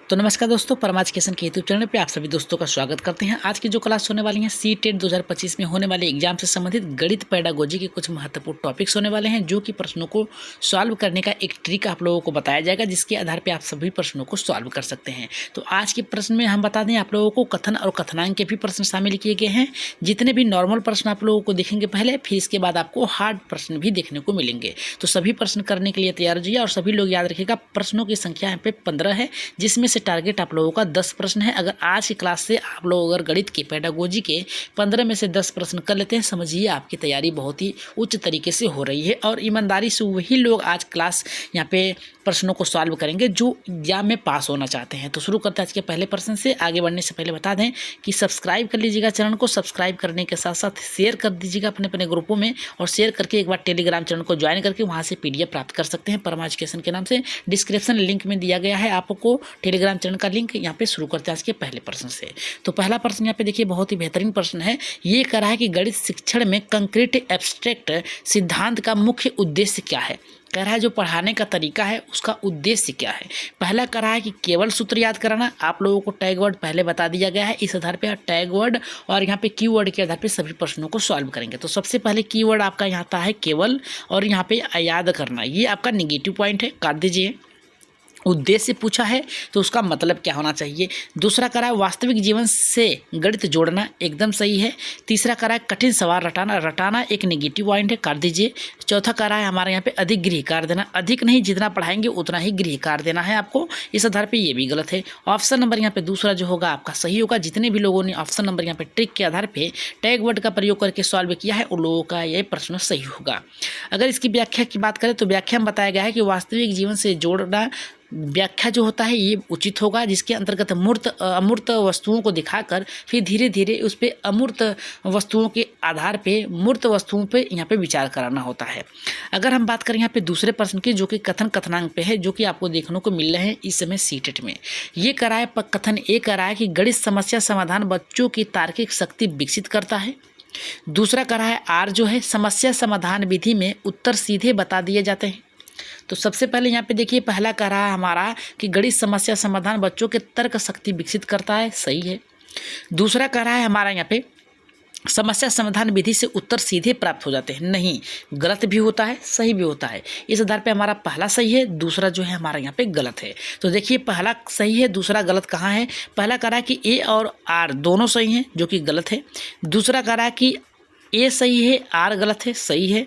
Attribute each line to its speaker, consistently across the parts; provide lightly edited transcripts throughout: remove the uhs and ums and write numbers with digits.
Speaker 1: तो नमस्कार दोस्तों, परमार्थ एजुकेशन के यूट्यूब चैनल पे आप सभी दोस्तों का स्वागत करते हैं। आज की जो क्लास होने वाली है सी-टेट 2025 में होने वाले एग्जाम से संबंधित गणित पेडागोजी के कुछ महत्वपूर्ण टॉपिक्स होने वाले हैं, जो कि प्रश्नों को सॉल्व करने का एक ट्रिक आप लोगों को बताया जाएगा, जिसके आधार पर आप सभी प्रश्नों को सॉल्व कर सकते हैं। तो आज के प्रश्न में हम बता दें, आप लोगों को कथन और कथनांक के भी प्रश्न शामिल किए गए हैं। जितने भी नॉर्मल प्रश्न आप लोगों को दिखेंगे पहले, फिर इसके बाद आपको हार्ड प्रश्न भी देखने को मिलेंगे। तो सभी प्रश्न करने के लिए तैयार रहिए और सभी लोग याद रखिएगा, प्रश्नों की संख्या यहाँ पे 15 है, जिसमें से टारगेट आप लोगों का 10 प्रश्न है। अगर आज की क्लास से आप लोग अगर गणित के पेडागोजी के 15 में से 10 प्रश्न कर लेते हैं, समझिए आपकी तैयारी बहुत ही उच्च तरीके से हो रही है। और ईमानदारी से वही लोग आज क्लास यहाँ पे प्रश्नों को सॉल्व करेंगे जो एग्जाम में पास होना चाहते हैं। तो शुरू करते हैं आज के पहले प्रश्न से। आगे बढ़ने से पहले बता दें कि सब्सक्राइब कर लीजिएगा चैनल को। सब्सक्राइब करने के साथ साथ शेयर कर दीजिएगा अपने अपने ग्रुपों में, और शेयर करके एक बार टेलीग्राम चैनल को ज्वाइन करके वहाँ से PDF प्राप्त कर सकते हैं परमार्थ एजुकेशन के नाम से। डिस्क्रिप्शन लिंक में दिया गया है आपको टेलीग्राम चैनल का लिंक। यहाँ पे शुरू करते हैं आज के पहले प्रश्न से। तो पहला प्रश्न यहाँ पे देखिए, बहुत ही बेहतरीन प्रश्न है। ये कह रहा है कि गणित शिक्षण में कंक्रीट एब्स्ट्रैक्ट सिद्धांत का मुख्य उद्देश्य क्या है। कह रहा है जो पढ़ाने का तरीका है उसका उद्देश्य क्या है। पहला कह रहा है कि केवल सूत्र याद कराना। आप लोगों को टैग वर्ड पहले बता दिया गया है, इस आधार पे टैग वर्ड और यहाँ पे कीवर्ड के आधार पे सभी प्रश्नों को सॉल्व करेंगे। तो सबसे पहले कीवर्ड आपका यहाँ आता है केवल, और यहाँ पे याद करना, ये आपका निगेटिव पॉइंट है, काट दीजिए। उद्देश्य पूछा है तो उसका मतलब क्या होना चाहिए। दूसरा करा है वास्तविक जीवन से गणित जोड़ना, एकदम सही है। तीसरा करा है कठिन सवाल रटाना, रटाना एक नेगेटिव पॉइंट है, काट दीजिए। चौथा करा है हमारे यहाँ पे अधिक गृह कार्य देना, अधिक नहीं, जितना पढ़ाएंगे उतना ही गृह कार्य देना है आपको, इस आधार पे ये भी गलत है। ऑप्शन नंबर यहाँ पे दूसरा जो होगा आपका सही होगा। जितने भी लोगों ने ऑप्शन नंबर यहाँ पे ट्रिक के आधार पे टैग वर्ड का प्रयोग करके सॉल्व किया है, उन लोगों का ये प्रश्न सही होगा। अगर इसकी व्याख्या की बात करें तो व्याख्या में बताया गया है कि वास्तविक जीवन से जोड़ना व्याख्या जो होता है ये उचित होगा, जिसके अंतर्गत अमूर्त वस्तुओं को दिखाकर फिर धीरे धीरे उस पर अमूर्त वस्तुओं के आधार पे मूर्त वस्तुओं पे यहाँ पे विचार कराना होता है। अगर हम बात करें यहाँ पे दूसरे प्रश्न की, जो कि कथन कथनांक पे है, जो कि आपको देखने को मिल रहे हैं इस समय सी-टेट में। ये कराए कथन ए कराए कि गणित समस्या समाधान बच्चों की तार्किक शक्ति विकसित करता है। दूसरा करा है आर जो है समस्या समाधान विधि में उत्तर सीधे बता दिए जाते हैं। तो सबसे पहले यहाँ पे देखिए, पहला कह रहा है हमारा कि गणित समस्या समाधान बच्चों के तर्क शक्ति विकसित करता है, सही है। दूसरा कह रहा है हमारा यहाँ पे समस्या समाधान विधि से उत्तर सीधे प्राप्त हो जाते हैं, नहीं, गलत भी होता है सही भी होता है। इस आधार पे हमारा पहला सही है, दूसरा जो है हमारा यहाँ पे गलत है। तो देखिए पहला सही है, दूसरा गलत कहाँ है। पहला कह रहा है कि ए और आर दोनों सही हैं, जो कि गलत है। दूसरा कह रहा है कि ए सही है आर गलत है, सही है।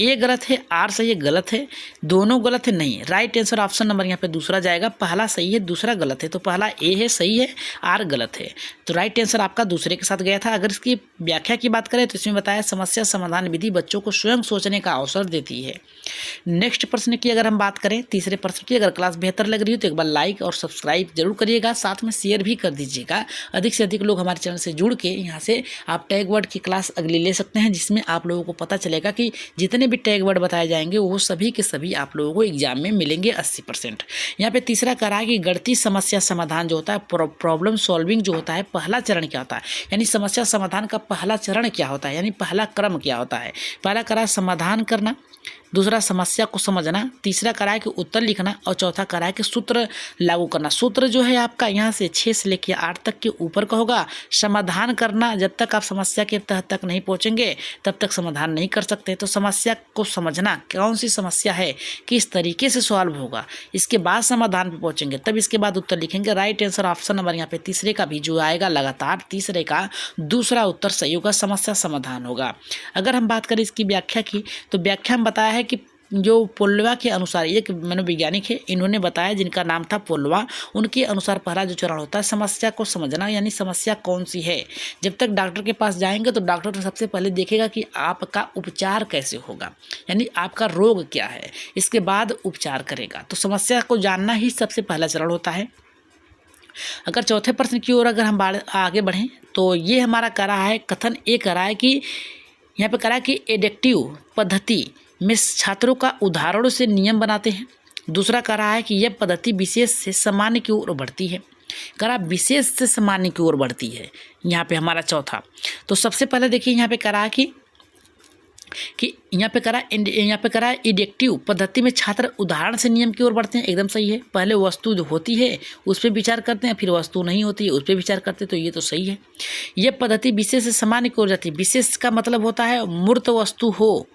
Speaker 1: ए गलत है आर सही है, गलत है। दोनों गलत है, नहीं। राइट आंसर ऑप्शन नंबर यहाँ पे दूसरा जाएगा। पहला सही है दूसरा गलत है, तो पहला ए है सही है, आर गलत है। तो राइट आंसर आपका दूसरे के साथ गया था। अगर इसकी व्याख्या की बात करें तो इसमें बताया समस्या समाधान विधि बच्चों को स्वयं सोचने का अवसर देती है। नेक्स्ट प्रश्न की अगर हम बात करें, तीसरे प्रश्न की, अगर क्लास बेहतर लग रही हो तो एक बार लाइक और सब्सक्राइब जरूर करिएगा, साथ में शेयर भी कर दीजिएगा। अधिक से अधिक लोग हमारे चैनल से जुड़ के यहाँ से आप टैग वर्ड की क्लास अगली ले सकते हैं, जिसमें आप लोगों को पता चलेगा कि जितने भी टैग वर्ड बताए जाएंगे वो सभी के सभी आप लोगों को एग्जाम में मिलेंगे 80%। यहाँ पे तीसरा करा है कि गणितीय समस्या समाधान जो होता है, प्रॉब्लम सॉल्विंग जो होता है, पहला चरण क्या होता है, यानी समस्या समाधान का पहला चरण क्या होता है, यानी पहला क्रम क्या होता है। पहला करा समाधान करना, दूसरा समस्या को समझना, तीसरा करा है कि उत्तर लिखना, और चौथा करा है कि सूत्र लागू करना। सूत्र जो है आपका यहाँ से 6 से लेकर 8 तक के ऊपर का होगा। समाधान करना, जब तक आप समस्या के तह तक नहीं पहुँचेंगे तब तक समाधान नहीं कर सकते। तो समस्या को समझना, कौन सी समस्या है, किस तरीके से सॉल्व होगा, इसके बाद समाधान पे पहुँचेंगे, तब इसके बाद उत्तर लिखेंगे। राइट आंसर ऑप्शन नंबर यहाँ पे तीसरे का भी जो आएगा, लगातार तीसरे का दूसरा उत्तर सही होगा, समस्या समाधान होगा। अगर हम बात करें इसकी व्याख्या की, तो व्याख्या में बताया है कि जो पोल्वा के अनुसार, एक मनोवैज्ञानिक है, इन्होंने बताया, जिनका नाम था पोल्वा, उनके अनुसार पहला जो चरण होता है समस्या को समझना, यानी समस्या कौन सी है। जब तक डॉक्टर के पास जाएंगे तो डॉक्टर सबसे पहले देखेगा कि आपका उपचार कैसे होगा, यानी आपका रोग क्या है, इसके बाद उपचार करेगा। तो समस्या को जानना ही सबसे पहला चरण होता है। अगर चौथे प्रश्न की ओर अगर हम आगे बढ़ें तो ये हमारा करा है, कथन ए करा है कि यहाँ पे करा कि एडेक्टिव पद्धति में छात्रों का उदाहरणों से नियम बनाते हैं। दूसरा करा है कि यह पद्धति विशेष से सामान्य की ओर बढ़ती है। करा विशेष से सामान्य की ओर बढ़ती है, यहाँ पे हमारा चौथा। तो सबसे पहले देखिए यहाँ पे करा कि कि यहाँ पे करा इडेक्टिव पद्धति में छात्र उदाहरण से नियम की ओर बढ़ते हैं, एकदम सही है। पहले वस्तु जो होती है उस पर विचार करते हैं, फिर वस्तु नहीं होती है उस पर विचार करते हैं, तो ये तो सही है। ये पद्धति विशेष से सामान्य की ओर जाती है। विशेष का मतलब होता है मूर्त वस्तु हो,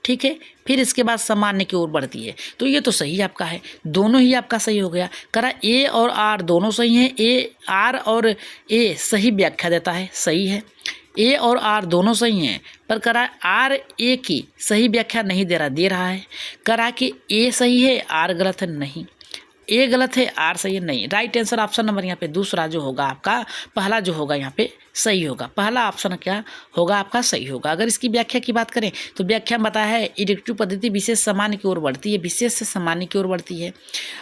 Speaker 1: ठीक है, फिर इसके बाद सामान्य की ओर बढ़ती है, तो ये तो सही आपका है, दोनों ही आपका सही हो गया। करा ए और आर दोनों सही हैं, ए आर और ए सही व्याख्या देता है, सही है। ए और आर दोनों सही हैं, पर करा आर ए की सही व्याख्या नहीं दे रहा है। करा कि ए सही है आर गलत है, नहीं, ए गलत है आर सही है, नहीं। राइट आंसर ऑप्शन नंबर यहाँ पे दूसरा जो होगा आपका, पहला जो होगा यहाँ पे सही होगा। पहला ऑप्शन क्या होगा आपका, सही होगा। अगर इसकी व्याख्या की बात करें तो व्याख्या में बताया है इडेक्टिव पद्धति विशेष सामान्य की ओर बढ़ती है, विशेष से सामान्य की ओर बढ़ती है।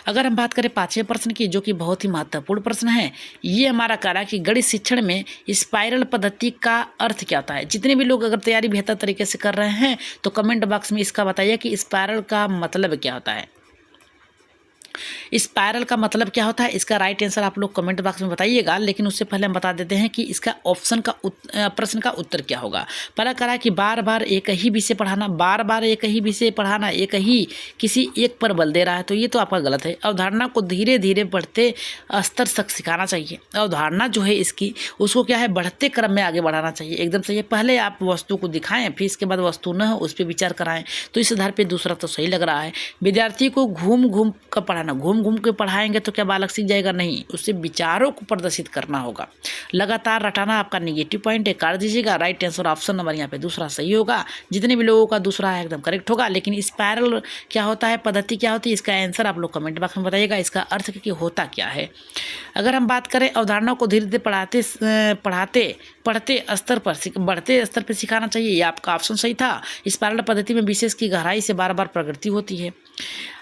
Speaker 1: अगर हम बात करें 5वें प्रश्न की, जो कि बहुत ही महत्वपूर्ण प्रश्न है, ये हमारा कह रहा है कि गणित शिक्षण में स्पाइरल पद्धति का अर्थ क्या होता है। जितने भी लोग अगर तैयारी बेहतर तरीके से कर रहे हैं तो कमेंट बॉक्स में इसका बताइए कि स्पाइरल का मतलब क्या होता है। स्पाइरल का मतलब क्या होता है, इसका राइट आंसर आप लोग कमेंट बॉक्स में बताइएगा। लेकिन उससे पहले हम बता देते हैं कि इसका ऑप्शन का प्रश्न का उत्तर क्या होगा। पहला करा कि बार बार एक ही विषय पढ़ाना, बार बार एक ही विषय पढ़ाना, एक ही किसी एक पर बल दे रहा है, तो ये तो आपका गलत है। अवधारणा को धीरे धीरे बढ़ते स्तर तक सिखाना चाहिए। अवधारणा जो है इसकी, उसको क्या है, बढ़ते क्रम में आगे बढ़ाना चाहिए, एकदम सही है। पहले आप वस्तु को दिखाएं, फिर इसके बाद वस्तु न हो उस पर विचार कराएं, तो इस आधार पर दूसरा तो सही लग रहा है। विद्यार्थी को घूम घूम कर पढ़ाना, घूम घूम के पढ़ाएंगे तो क्या बालक सीख जाएगा, नहीं, उससे विचारों को प्रदर्शित करना होगा। लगातार रटाना आपका नेगेटिव पॉइंट है, कर दीजिएगा। राइट आंसर ऑप्शन नंबर यहाँ पे दूसरा सही होगा। जितने भी लोगों का दूसरा है एकदम करेक्ट होगा। लेकिन स्पाइरल क्या होता है, पद्धति क्या होती है, इसका आंसर आप लोग कमेंट बॉक्स में बताइएगा, इसका अर्थ कि होता क्या है। अगर हम बात करें अवधारणा को धीरे धीरे बढ़ते स्तर पर सिखाना चाहिए, ये आपका ऑप्शन सही था। स्पाइरल पद्धति में विशेष की गहराई से बार बार प्रगति होती है।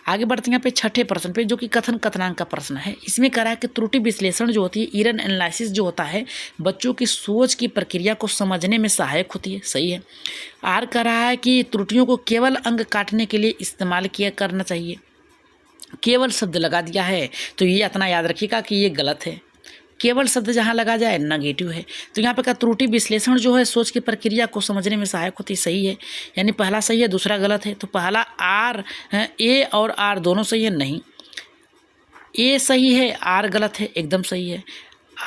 Speaker 1: आगे बढ़ते हैं यहाँ पे 6ठे प्रश्न पे, जो कि कथन कथनांक का प्रश्न है। इसमें कह रहा है कि त्रुटि विश्लेषण जो होती है, इरर एनालिसिस जो होता है, बच्चों की सोच की प्रक्रिया को समझने में सहायक होती है, सही है। आर कह रहा है कि त्रुटियों को केवल अंक काटने के लिए इस्तेमाल करना चाहिए। केवल शब्द लगा दिया है, तो ये इतना याद रखिएगा कि ये गलत है। केवल शब्द जहाँ लगा जाए नेगेटिव है। तो यहाँ पे का त्रुटि विश्लेषण जो है सोच की प्रक्रिया को समझने में सहायक होती, सही है। यानी पहला सही है दूसरा गलत है। तो पहला आर, ए और आर दोनों सही है, नहीं, ए सही है आर गलत है, एकदम सही है।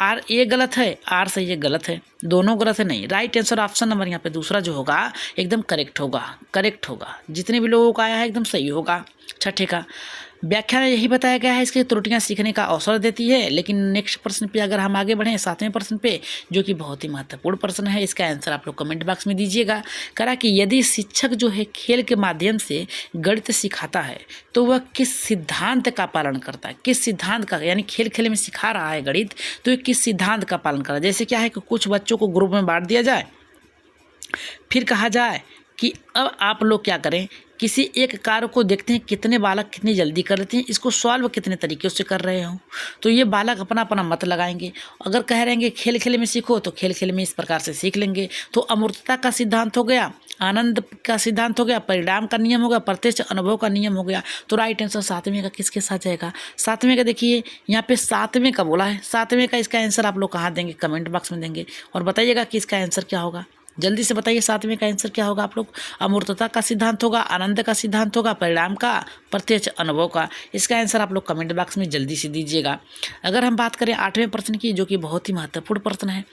Speaker 1: आर ए गलत है आर सही है, गलत है, दोनों गलत है, नहीं। राइट आंसर ऑप्शन नंबर यहाँ पे दूसरा जो होगा एकदम करेक्ट होगा। जितने भी लोगों का आया है एकदम सही होगा। 6ठे का व्याख्या में यही बताया गया है, इसकी त्रुटियां सीखने का अवसर देती है। लेकिन नेक्स्ट प्रश्न पे अगर हम आगे बढ़ें 7वें प्रश्न पे, जो कि बहुत ही महत्वपूर्ण प्रश्न है, इसका आंसर आप लोग कमेंट बॉक्स में दीजिएगा। करा कि यदि शिक्षक जो है खेल के माध्यम से गणित सिखाता है तो वह किस सिद्धांत का पालन करता है, किस सिद्धांत का, यानी खेल खेल में सिखा रहा है गणित, तो ये किस सिद्धांत का पालन कर रहा है। जैसे क्या है कि कुछ बच्चों को ग्रुप में बांट दिया जाए, फिर कहा जाए कि अब आप लोग क्या करें, किसी एक कार्य को देखते हैं कितने बालक कितनी जल्दी कर लेते हैं, इसको सॉल्व कितने तरीके से कर रहे हो, तो ये बालक अपना अपना मत लगाएंगे। अगर कह रहे हैं खेल खेल में सीखो, तो खेल खेल में इस प्रकार से सीख लेंगे। तो अमूर्तता का सिद्धांत हो गया, आनंद का सिद्धांत हो गया, परिणाम का नियम हो गया, प्रत्यक्ष अनुभव का नियम हो गया। तो राइट आंसर 7वें का किसके साथ जाएगा, 7वें का। देखिए यहाँ पे 7वें का बोला है, 7वें का इसका आंसर आप लोग कहाँ देंगे, कमेंट बॉक्स में देंगे और बताइएगा कि इसका आंसर क्या होगा। जल्दी से बताइए 7वें का आंसर क्या होगा आप लोग। अमूर्तता का सिद्धांत होगा, आनंद का सिद्धांत होगा, परिणाम का, प्रत्यक्ष अनुभव का। इसका आंसर आप लोग कमेंट बॉक्स में जल्दी से दीजिएगा। अगर हम बात करें 8वें प्रश्न की, जो कि बहुत ही महत्वपूर्ण प्रश्न है,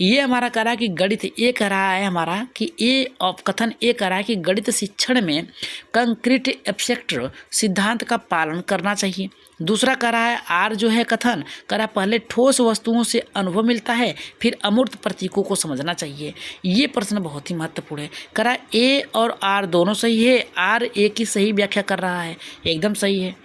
Speaker 1: ये हमारा कह रहा है कि गणित, ये कह रहा है हमारा कि ये कथन ये कह रहा है कि गणित शिक्षण में कंक्रीट एब्स्ट्रैक्ट सिद्धांत का पालन करना चाहिए। दूसरा कह रहा है आर जो है कथन कह रहा है पहले ठोस वस्तुओं से अनुभव मिलता है, फिर अमूर्त प्रतीकों को समझना चाहिए। ये प्रश्न बहुत ही महत्वपूर्ण है। कह रहा है ए और आर दोनों सही है, आर ए की सही व्याख्या कर रहा है, एकदम सही है।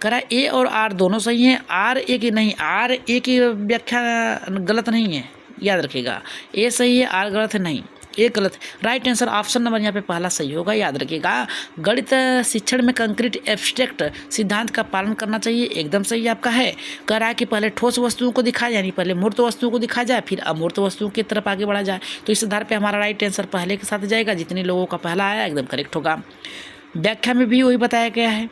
Speaker 1: कह रहा है ए और आर दोनों सही हैं, आर ए की नहीं, आर ए की व्याख्या गलत नहीं है, याद रखिएगा। ए सही है आर गलत है, नहीं, ये गलत है। राइट आंसर ऑप्शन नंबर यहाँ पे पहला सही होगा, याद रखिएगा। गणित शिक्षण में कंक्रीट एब्स्ट्रैक्ट सिद्धांत का पालन करना चाहिए, एकदम सही आपका है। कह रहा है कि पहले ठोस वस्तुओं को दिखाया, यानी पहले मूर्त वस्तुओं को दिखाया जाए, फिर अमूर्त वस्तुओं की तरफ आगे बढ़ा जाए। तो इस आधार पर हमारा राइट आंसर पहले के साथ जाएगा। जितने लोगों का पहला आया एकदम करेक्ट होगा। व्याख्या में भी वही बताया गया है।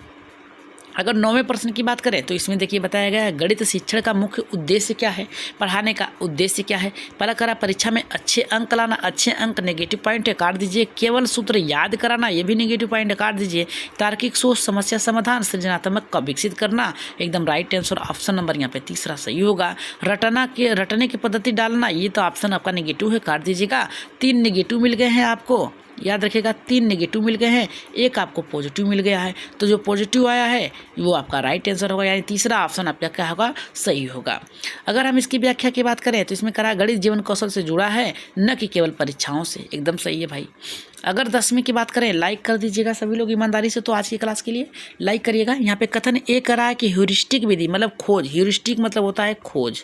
Speaker 1: अगर 9वें प्रश्न की बात करें तो इसमें देखिए बताया गया है गणित शिक्षण का मुख्य उद्देश्य क्या है, पढ़ाने का उद्देश्य क्या है। पहला करा परीक्षा में अच्छे अंक लाना, अच्छे अंक नेगेटिव पॉइंट है काट दीजिए। केवल सूत्र याद कराना, ये भी नेगेटिव पॉइंट है काट दीजिए। तार्किक सोच, समस्या समाधान, सृजनात्मक का विकसित करना, एकदम राइट आंसर ऑप्शन नंबर यहाँ पे तीसरा सही होगा। रटने की पद्धति डालना, ये तो ऑप्शन आपका नेगेटिव है काट दीजिएगा। 3 नेगेटिव मिल गए हैं आपको, याद रखिएगा 3 नेगेटिव मिल गए हैं, एक आपको पॉजिटिव मिल गया है। तो जो पॉजिटिव आया है वो आपका राइट आंसर होगा, यानी तीसरा ऑप्शन आपका क्या होगा, सही होगा। अगर हम इसकी व्याख्या की बात करें तो इसमें करा गणित जीवन कौशल से जुड़ा है, न कि केवल परीक्षाओं से, एकदम सही है भाई। अगर 10वीं की बात करें, लाइक कर दीजिएगा सभी लोग ईमानदारी से, तो आज की क्लास के लिए लाइक करिएगा। यहाँ पे कथन ए करा है कि ह्यूरिस्टिक विधि मतलब खोज, ह्यूरिस्टिक मतलब होता है खोज,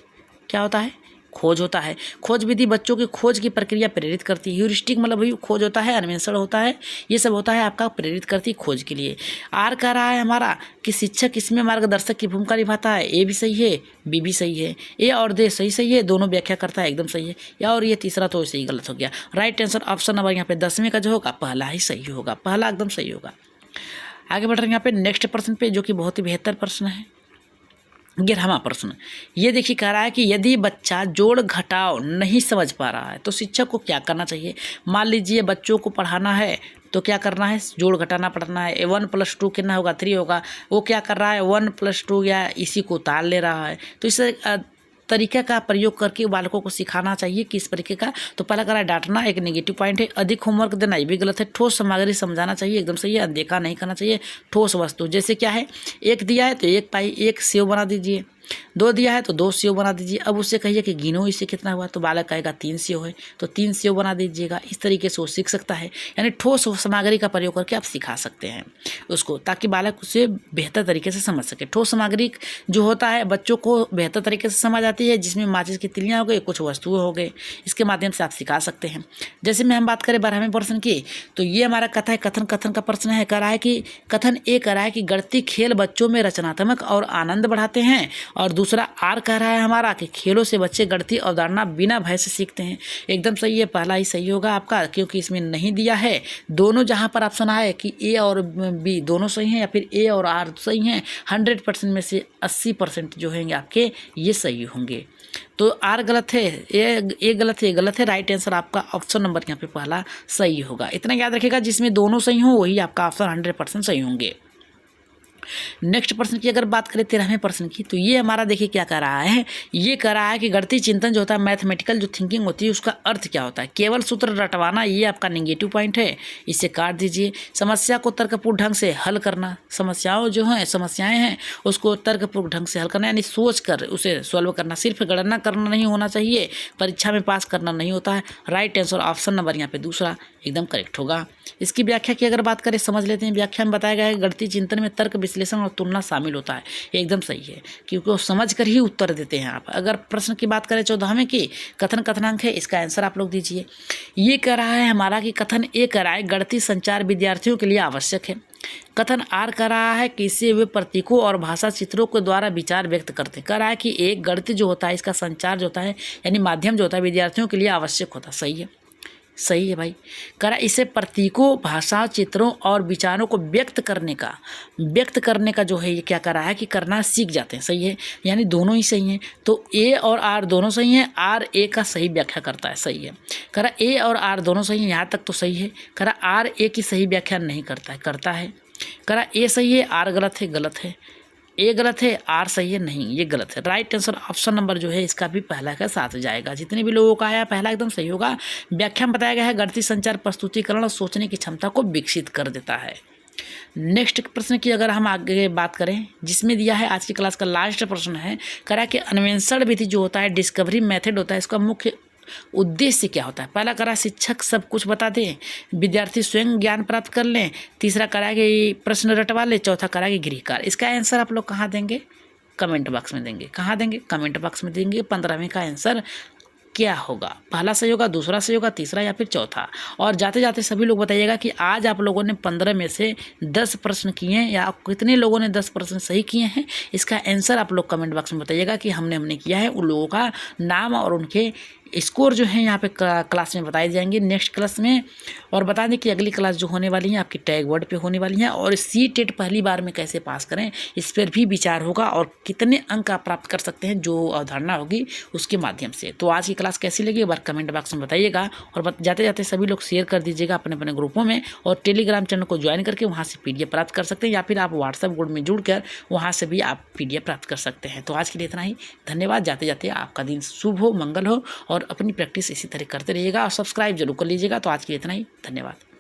Speaker 1: क्या होता है, खोज होता है। खोज विधि बच्चों की खोज की प्रक्रिया प्रेरित करती है। ह्यूरिस्टिक मतलब भाई खोज होता है, अन्वेषण होता है, ये सब होता है आपका प्रेरित करती है खोज के लिए। आर कह रहा है हमारा कि शिक्षक इसमें मार्गदर्शक की भूमिका निभाता है, ए भी सही है, बी भी सही है, ए और दे सही है, दोनों व्याख्या करता है, एकदम सही है। या और ये तीसरा तो सही गलत हो गया। राइट आंसर ऑप्शन नंबर यहाँ पे 10वीं का जो होगा पहला ही सही होगा, पहला एकदम सही होगा। आगे बढ़ रहे हैं यहाँ पे नेक्स्ट प्रश्न पे, जो कि बहुत ही बेहतर प्रश्न है, 11वां प्रश्न। ये देखिए कह रहा है कि यदि बच्चा जोड़ घटाव नहीं समझ पा रहा है तो शिक्षक को क्या करना चाहिए। मान लीजिए बच्चों को पढ़ाना है तो क्या करना है, जोड़ घटाना पढ़ना है। 1 + 2 कितना होगा, 3 होगा। वो क्या कर रहा है, 1 + 2 या इसी को उतार ले रहा है। तो इस तरीके का प्रयोग करके बालकों को सिखाना चाहिए। किस तरीके का, तो पहला करा डांटना, एक नेगेटिव पॉइंट है। अधिक होमवर्क देना, ये भी गलत है। ठोस सामग्री समझाना चाहिए, एकदम सही है। अनदेखा नहीं करना चाहिए। ठोस वस्तु जैसे क्या है, 1 दिया है तो 1 पाई 1 सेव बना दीजिए, 2 दिया है तो 2 सेव बना दीजिए। अब उससे कहिए कि गिनो इससे कितना हुआ, तो बालक कहेगा 3 सेव है, तो 3 सेव बना दीजिएगा। इस तरीके से वो सीख सकता है। यानी ठोस सामग्री का प्रयोग करके आप सिखा सकते हैं उसको, ताकि बालक उसे बेहतर तरीके से समझ सके। ठोस सामग्री जो होता है बच्चों को बेहतर तरीके से समझ आती है, जिसमें माचिस की तिलियाँ हो गई, कुछ वस्तुएं हो गए, इसके माध्यम से आप सिखा सकते हैं। जैसे में हम बात करें 12वें प्रश्न की, तो ये हमारा कथन का प्रश्न है। कह रहा है कि कथन ए कह रहा है कि गणितीय खेल बच्चों में रचनात्मक और आनंद बढ़ाते हैं, और दूसरा आर कह रहा है हमारा कि खेलों से बच्चे गणितीय अवधारणा बिना भय से सीखते हैं। एकदम सही है, पहला ही सही होगा आपका, क्योंकि इसमें नहीं दिया है। दोनों जहां पर ऑप्शन आए कि ए और बी दोनों सही हैं, या फिर ए और आर सही हैं, 100% में से 80% जो होंगे आपके ये सही होंगे। तो आर गलत है, ए गलत है, ये गलत है। राइट आंसर आपका ऑप्शन नंबर यहाँ पे पहला सही होगा। इतना याद रखिएगा, जिसमें दोनों सही हों वही आपका ऑप्शन 100% सही होंगे। नेक्स्ट प्रश्न की अगर बात करें 13वें प्रश्न की, तो ये हमारा देखिए क्या कह रहा है, ये कह रहा है कि गणितीय चिंतन जो होता है, मैथमेटिकल जो थिंकिंग होती है, उसका अर्थ क्या होता है। केवल सूत्र रटवाना, ये आपका नेगेटिव पॉइंट है, इसे काट दीजिए। समस्या को तर्कपूर्ण ढंग से हल करना, समस्याएं हैं उसको तर्कपूर्ण ढंग से हल करना, यानी सोच कर उसे सॉल्व करना। सिर्फ गणना करना नहीं होना चाहिए, परीक्षा में पास करना नहीं होता है। राइट आंसर ऑप्शन नंबर यहाँ पे दूसरा एकदम करेक्ट होगा। इसकी व्याख्या की अगर बात करें, समझ लेते हैं। व्याख्या में बताया गया है गणितीय चिंतन में तर्क, विश्लेषण और तुलना शामिल होता है, एकदम सही है, क्योंकि वो समझ कर ही उत्तर देते हैं आप। अगर प्रश्न की बात करें 14वें की, कथनांक है, इसका आंसर आप लोग दीजिए। ये कह रहा है हमारा कि कथन ए कह रहा है गणितीय संचार विद्यार्थियों के लिए आवश्यक है। कथन आर कह रहा है कि इससे वे प्रतीकों और भाषा चित्रों के द्वारा विचार व्यक्त करते हैं। कह रहा है कि एक गणित जो होता है, इसका संचार जो होता है, यानी माध्यम जो होता है, विद्यार्थियों के लिए आवश्यक होता है। सही है, सही है भाई। करा इसे प्रतीकों, भाषा, चित्रों और विचारों को व्यक्त करने का जो है, ये क्या कर रहा है कि करना सीख जाते हैं। सही है, यानी दोनों ही सही हैं। तो ए और आर दोनों सही हैं, आर ए का सही व्याख्या करता है। सही है, करा ए और आर दोनों सही हैं, यहाँ तक तो सही है। करा आर ए की सही व्याख्या नहीं करता है, करता है। करा ए सही है, आर गलत है, गलत है। ए गलत है, आर सही है, नहीं, ये गलत है। राइट आंसर ऑप्शन नंबर जो है इसका भी पहला का साथ जाएगा। जितने भी लोगों का आया पहला एकदम सही होगा। व्याख्या में बताया गया है गणितीय संचार प्रस्तुतिकरण और सोचने की क्षमता को विकसित कर देता है। नेक्स्ट प्रश्न की अगर हम आगे बात करें, जिसमें दिया है आज की क्लास का लास्ट प्रश्न है, करा कि अन्वेषण विधि जो होता है, डिस्कवरी मेथड होता है, इसका मुख्य उद्देश्य क्या होता है। पहला करा शिक्षक सब कुछ बता दें, विद्यार्थी स्वयं ज्ञान प्राप्त कर लें। तीसरा करा कि प्रश्न रटवा ले। चौथा करा कि गृहकार्य। इसका आंसर आप लोग कहाँ देंगे, कमेंट बॉक्स में देंगे। कहाँ देंगे, कमेंट बॉक्स में देंगे। 15वें का आंसर क्या होगा, पहला सही होगा, दूसरा सही होगा, तीसरा या फिर चौथा। और जाते जाते सभी लोग बताइएगा कि आज आप लोगों ने 15 में से 10 प्रश्न किए हैं, या कितने लोगों ने 10 प्रश्न सही किए हैं। इसका आंसर आप लोग कमेंट बॉक्स में बताइएगा कि हमने किया है। उन लोगों का नाम और उनके स्कोर जो है यहाँ पे क्लास में बताए जाएंगे नेक्स्ट क्लास में। और बता दें कि अगली क्लास जो होने वाली है आपकी टैग वर्ड पे होने वाली है, और सी टेट पहली बार में कैसे पास करें इस पर भी विचार होगा, और कितने अंक आप प्राप्त कर सकते हैं जो अवधारणा होगी उसके माध्यम से। तो आज की क्लास कैसी लगी एक बार कमेंट बॉक्स में बताइएगा, और जाते जाते सभी लोग शेयर कर दीजिएगा अपने अपने ग्रुपों में, और टेलीग्राम चैनल को ज्वाइन करके वहाँ से PDF प्राप्त कर सकते हैं, या फिर आप व्हाट्सएप ग्रुप में जुड़कर वहाँ से भी आप PDF प्राप्त कर सकते हैं। तो आज के लिए इतना ही, धन्यवाद। जाते जाते आपका दिन शुभ हो, मंगल हो, और अपनी प्रैक्टिस इसी तरह करते रहिएगा, और सब्सक्राइब जरूर कर लीजिएगा। तो आज के लिए इतना ही, धन्यवाद।